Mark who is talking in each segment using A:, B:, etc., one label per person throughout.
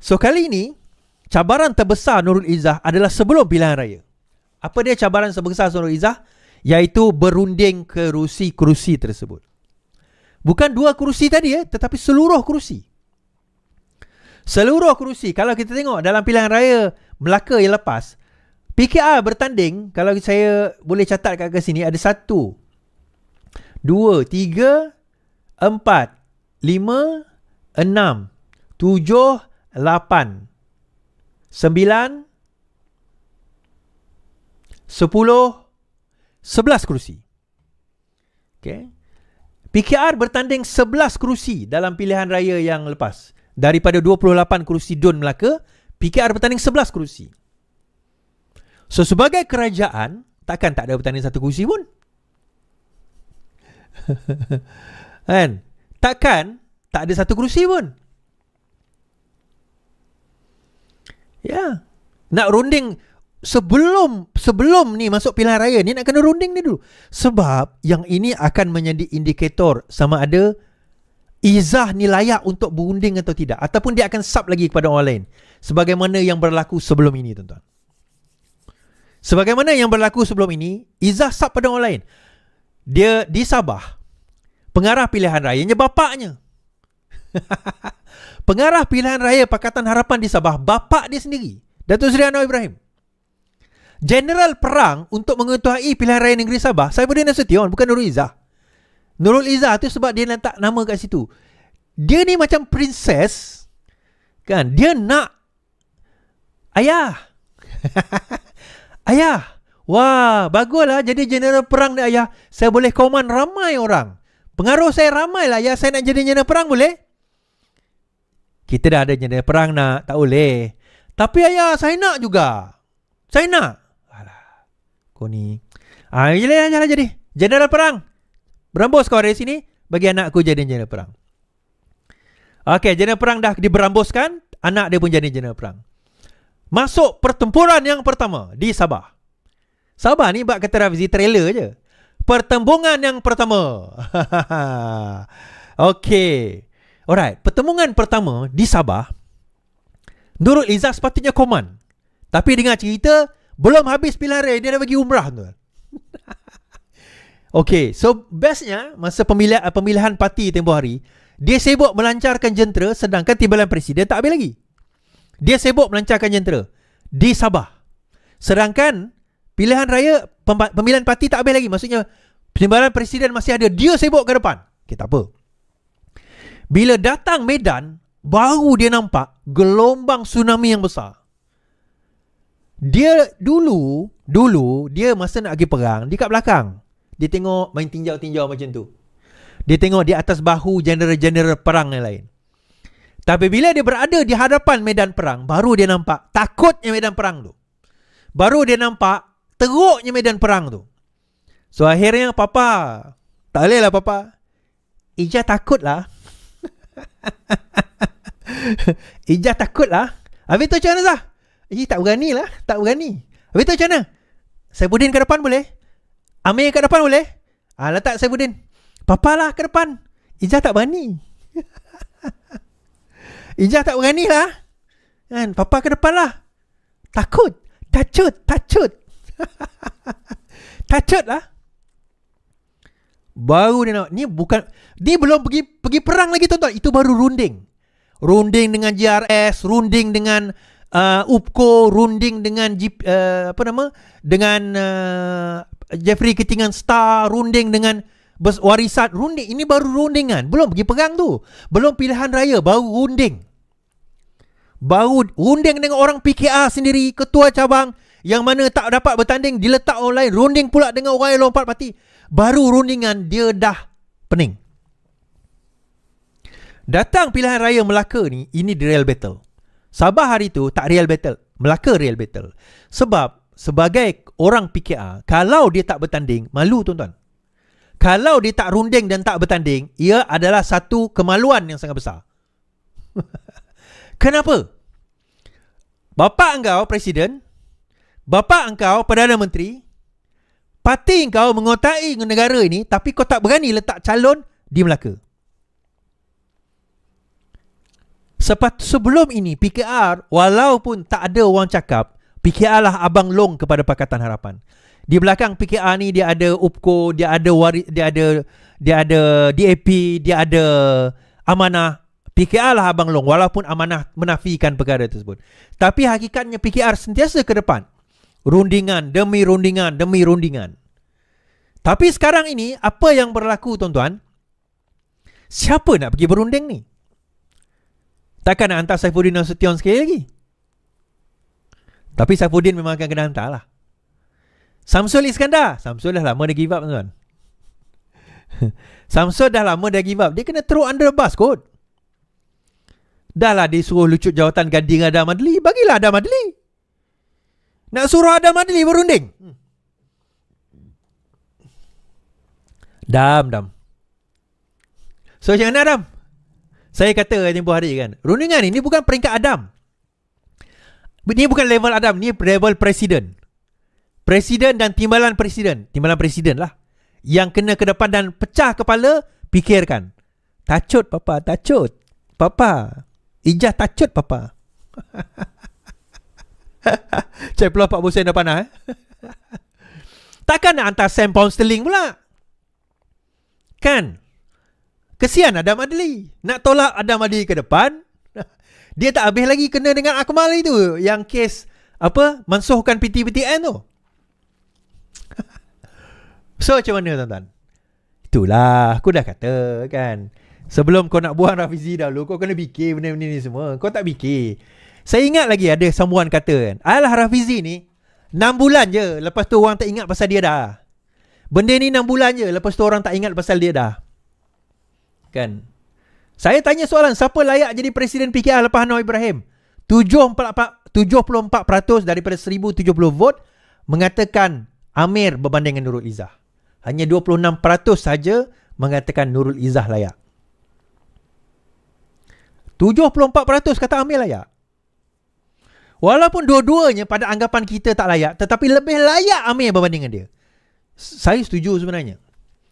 A: So kali ini cabaran terbesar Nurul Izzah adalah sebelum pilihan raya. Apa dia cabaran terbesar Nurul Izzah? Iaitu berunding kerusi-kerusi tersebut. Bukan 2 kerusi tadi tetapi seluruh kerusi. Seluruh kerusi. Kalau kita tengok dalam pilihan raya Melaka yang lepas, PKR bertanding, kalau saya boleh catat kat sini, ada 1, 2, 3, 4, 5, 6, 7, 8, 9, 10, 11 kerusi. Okay. PKR bertanding 11 kerusi dalam pilihan raya yang lepas. Daripada 28 kerusi DUN Melaka, PKR bertanding 11 kerusi. So sebagai kerajaan, takkan tak ada bertanding 1 kerusi pun. Kan? Takkan tak ada 1 kerusi pun. Ya. Nak runding sebelum ni masuk pilihan raya ni, nak kena runding ni dulu. Sebab yang ini akan menjadi indikator sama ada Izzah ni layak untuk berunding atau tidak, ataupun dia akan sub lagi kepada orang lain, sebagaimana yang berlaku sebelum ini, tuan-tuan. Sebagaimana yang berlaku sebelum ini, Izzah sub pada orang lain. Dia di Sabah, pengarah pilihan rayanya bapaknya. Pengarah pilihan raya Pakatan Harapan di Sabah, bapak dia sendiri, Datuk Seri Anwar Ibrahim. Jeneral perang untuk mengetuai pilihan raya negeri Sabah, Saifuddin Nasution, bukan Nurul Izzah. Nurul Izzah tu sebab dia letak nama kat situ. Dia ni macam princess, kan? Dia nak ayah. Ayah. Wah, baguslah jadi jeneral perang dia, ayah. Saya boleh command ramai orang. Pengaruh saya ramai lah, ayah. Saya nak jadi jeneral perang, boleh? Kita dah ada jeneral perang nak, tak boleh. Tapi ayah, saya nak juga. Saya nak. Alah, kau ni. Jalan jadi jeneral perang. Berambus kau dari sini, bagi anak aku jadi jeneral perang. Okey, jeneral perang dah diberambuskan, anak dia pun jadi jeneral perang. Masuk pertempuran yang pertama di Sabah. Sabah ni bak kata Rafizi trailer je. Pertembungan yang pertama. Okey. Alright, pertembungan pertama di Sabah, Nurul Izzah sepatutnya command. Tapi dengar cerita, belum habis pilihan raya, dia dah bagi umrah tu. Okey, so bestnya masa pemilihan parti tempoh hari, dia sibuk melancarkan jentera, sedangkan timbalan presiden tak habis lagi. Dia sibuk melancarkan jentera di Sabah. Sedangkan pilihan raya, pemilihan parti tak habis lagi. Maksudnya timbalan presiden masih ada, dia sibuk ke depan. Okay, tak apa. Bila datang Medan, baru dia nampak gelombang tsunami yang besar. Dia dulu dia masa nak pergi perang, dia kat belakang. Dia tengok main tinjau-tinjau macam tu. Dia tengok di atas bahu jeneral-jeneral perang yang lain. Tapi bila dia berada di hadapan medan perang, baru dia nampak takutnya medan perang tu. Baru dia nampak teruknya medan perang tu. So akhirnya papa, tak boleh lah papa, Ijah takut lah. Ijah takut lah. Habis tu macam mana Zah? Tak berani lah. Tak berani. Habis tu macam mana? Saifuddin ke depan boleh? Amir ke depan boleh? Letak Saifuddin. Papa lah ke depan. Ijah tak berani. Ijah tak berani lah. Kan? Papa ke depan lah. Takut. Tacut. Tacut lah. Baru dia nak. Ni belum pergi perang lagi tuan-tuan. Itu baru runding. Runding dengan JRS, runding dengan UPCO, runding dengan dengan Jeffrey Ketingan Star, runding dengan warisan, runding. Ini baru rundingan. Belum pergi perang tu. Belum pilihan raya, baru runding. Baru runding dengan orang PKR sendiri, ketua cabang yang mana tak dapat bertanding, diletak orang lain. Runding pula dengan orang yang lompat parti. Baru rundingan, dia dah pening. Datang pilihan raya Melaka ni, ini the real battle. Sabah hari tu tak real battle, Melaka real battle. Sebab sebagai orang PKR, kalau dia tak bertanding, malu tuan-tuan. Kalau dia tak runding dan tak bertanding, ia adalah satu kemaluan yang sangat besar. Kenapa? Bapa engkau presiden, bapa engkau Perdana Menteri, parti engkau mengotai negara ini, tapi kau tak berani letak calon di Melaka. Sebelum ini PKR, walaupun tak ada orang cakap, PKR lah abang long kepada Pakatan Harapan. Di belakang PKR ni dia ada UPKO, dia ada DAP, dia ada Amanah. PKR lah abang long, walaupun Amanah menafikan perkara tersebut. Tapi hakikatnya PKR sentiasa ke depan. Rundingan demi rundingan demi rundingan. Tapi sekarang ini apa yang berlaku, tuan-tuan? Siapa nak pergi berunding ni? Takkan nak hantar Saifuddin Nasution sekali lagi? Tapi Saifuddin memang akan kena hantar lah. Samsul Iskandar dah lama dah give up, tuan. Samsul dah lama dah give up. Dia kena throw under the bus kot. Dah lah dia suruh lucut jawatan gading Adam Adli. Bagilah Adam Adli. Nak suruh Adam Adli berunding. Dam. So macam mana, Adam? Saya kata tempoh hari kan, rundingan ni bukan peringkat Adam. Ni bukan level Adam, ni level Presiden. Presiden dan timbalan Presiden lah, yang kena ke depan dan pecah kepala, fikirkan. Tacut papa, tacut papa, ijah tacut papa. Ceplah Pak Busen dah panah Takkan nak hantar Sam Pound Sterling pula, kan? Kesian Adam Adli. Nak tolak Adam Adli ke depan, dia tak habis lagi kena dengan Akmal itu, yang kes mansuhkan PTPTN tu. So macam mana, tuan-tuan? Itulah aku dah kata kan, sebelum kau nak buang Rafizi dahulu, kau kena fikir benda-benda ni semua. Kau tak fikir. Saya ingat lagi ada someone kata kan, alah Rafizi ni 6 bulan je, lepas tu orang tak ingat pasal dia dah. Benda ni 6 bulan je, lepas tu orang tak ingat pasal dia dah, kan? Saya tanya soalan, siapa layak jadi Presiden PKR lepas Anwar Ibrahim? 74% daripada 1070 vote mengatakan Amir berbanding dengan Nurul Izzah. Hanya 26% saja mengatakan Nurul Izzah layak. 74% kata Amir layak. Walaupun dua-duanya pada anggapan kita tak layak, tetapi lebih layak Amir berbanding dengan dia. Saya setuju sebenarnya.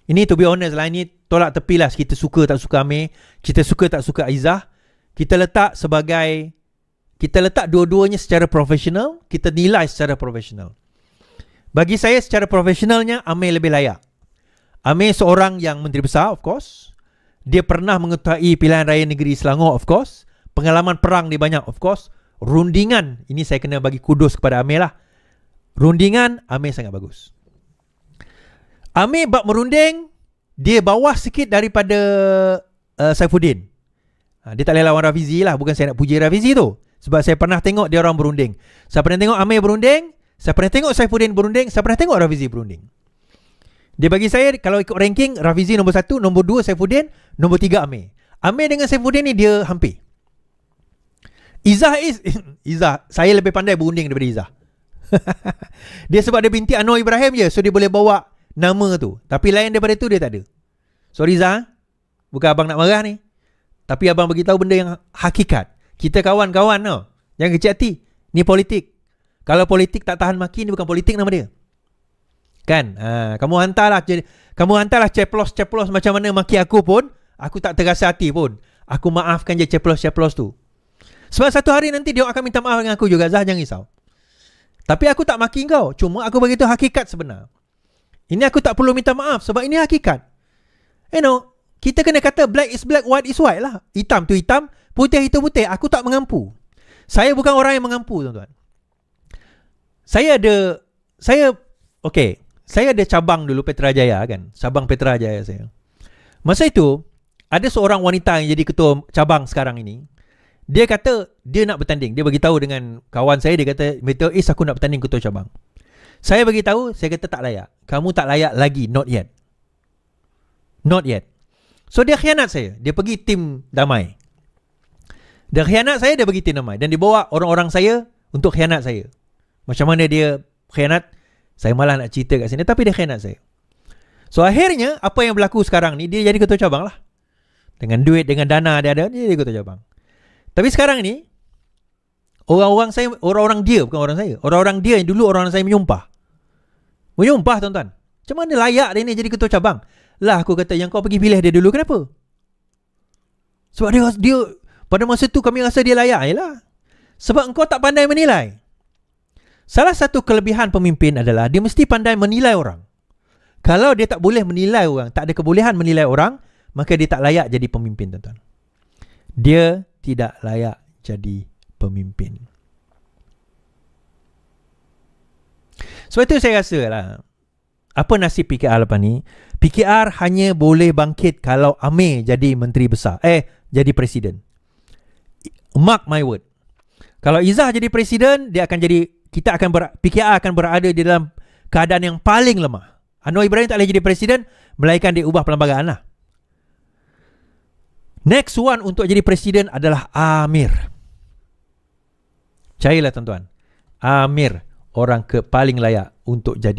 A: Ini to be honest lah, ini tolak tepi lah. Kita suka tak suka Amir, kita suka tak suka Izzah, kita letak dua-duanya secara profesional, kita nilai secara profesional. Bagi saya secara profesionalnya Amir lebih layak. Amir seorang yang menteri besar, of course. Dia pernah mengetuai pilihan raya negeri Selangor, of course. Pengalaman perang dia banyak, of course. Rundingan, ini saya kena bagi kudos kepada Amir lah. Rundingan Amir sangat bagus. Amir bab merunding, dia bawah sikit daripada Saifuddin. Dia tak boleh lawan Rafizi lah. Bukan saya nak puji Rafizi tu, sebab saya pernah tengok dia orang berunding. Saya pernah tengok Amir berunding, saya pernah tengok Saifuddin berunding, saya pernah tengok Rafizi berunding. Dia bagi saya, kalau ikut ranking, Rafizi nombor 1, nombor 2 Saifuddin, nombor 3 Amir. Amir dengan Saifuddin ni dia hampir. Izzah, saya lebih pandai berunding daripada Izzah. Dia sebab dia binti Anwar Ibrahim je, so dia boleh bawa nama tu. Tapi lain daripada tu dia tak ada. Sorry Izzah, bukan abang nak marah ni, tapi abang beritahu benda yang hakikat. Kita kawan-kawan tau, jangan kecil hati. Ni politik. Kalau politik tak tahan maki, ni bukan politik nama dia, kan? Kamu hantarlah ceplos macam mana maki aku pun, aku tak terasa hati pun. Aku maafkan je ceplos tu. Sebab satu hari nanti dia akan minta maaf dengan aku juga, Zah, jangan risau. Tapi aku tak maki kau, cuma aku beritahu hakikat sebenar. Ini aku tak perlu minta maaf sebab ini hakikat. Kita kena kata black is black, white is white lah. Hitam tu hitam, putih itu putih. Aku tak mengampu. Saya bukan orang yang mengampu, tuan-tuan. Saya ada cabang dulu Petrajaya kan. Cabang Petrajaya saya. Masa itu ada seorang wanita yang jadi ketua cabang sekarang ini. Dia kata dia nak bertanding. Dia beritahu dengan kawan saya, dia kata, aku nak bertanding ketua cabang. Saya beritahu, saya kata tak layak. Kamu tak layak lagi, not yet. So dia khianat saya. Dia pergi tim damai. Dia khianat saya, dia pergi tim damai. Dan dia bawa orang-orang saya untuk khianat saya. Macam mana dia khianat, saya malah nak cerita kat sini, tapi dia khianat saya. So akhirnya apa yang berlaku sekarang ni, dia jadi ketua cabang lah. Dengan duit, dengan dana dia ada, dia jadi ketua cabang. Tapi sekarang ni orang-orang dia yang dulu orang saya menyumpah, tuan-tuan. Macam mana layak dia ni jadi ketua cabang? Lah aku kata, yang kau pergi pilih dia dulu kenapa? Sebab dia Pada masa tu kami rasa dia layak. Yalah. Sebab engkau tak pandai menilai. Salah satu kelebihan pemimpin adalah dia mesti pandai menilai orang. Kalau dia tak boleh menilai orang, tak ada kebolehan menilai orang, maka dia tak layak jadi pemimpin, tuan-tuan. Dia tidak layak jadi pemimpin. Sebab itu saya rasa lah, apa nasib PKR lepas ni? PKR hanya boleh bangkit kalau Amir jadi menteri besar. Jadi presiden. Mark my word. Kalau Izzah jadi presiden, PKR akan berada di dalam keadaan yang paling lemah. Anwar Ibrahim tak boleh jadi presiden, melainkan dia ubah perlembagaan lah. Next one untuk jadi presiden adalah Amir. Percayalah tuan-tuan, Amir orang paling layak untuk jadi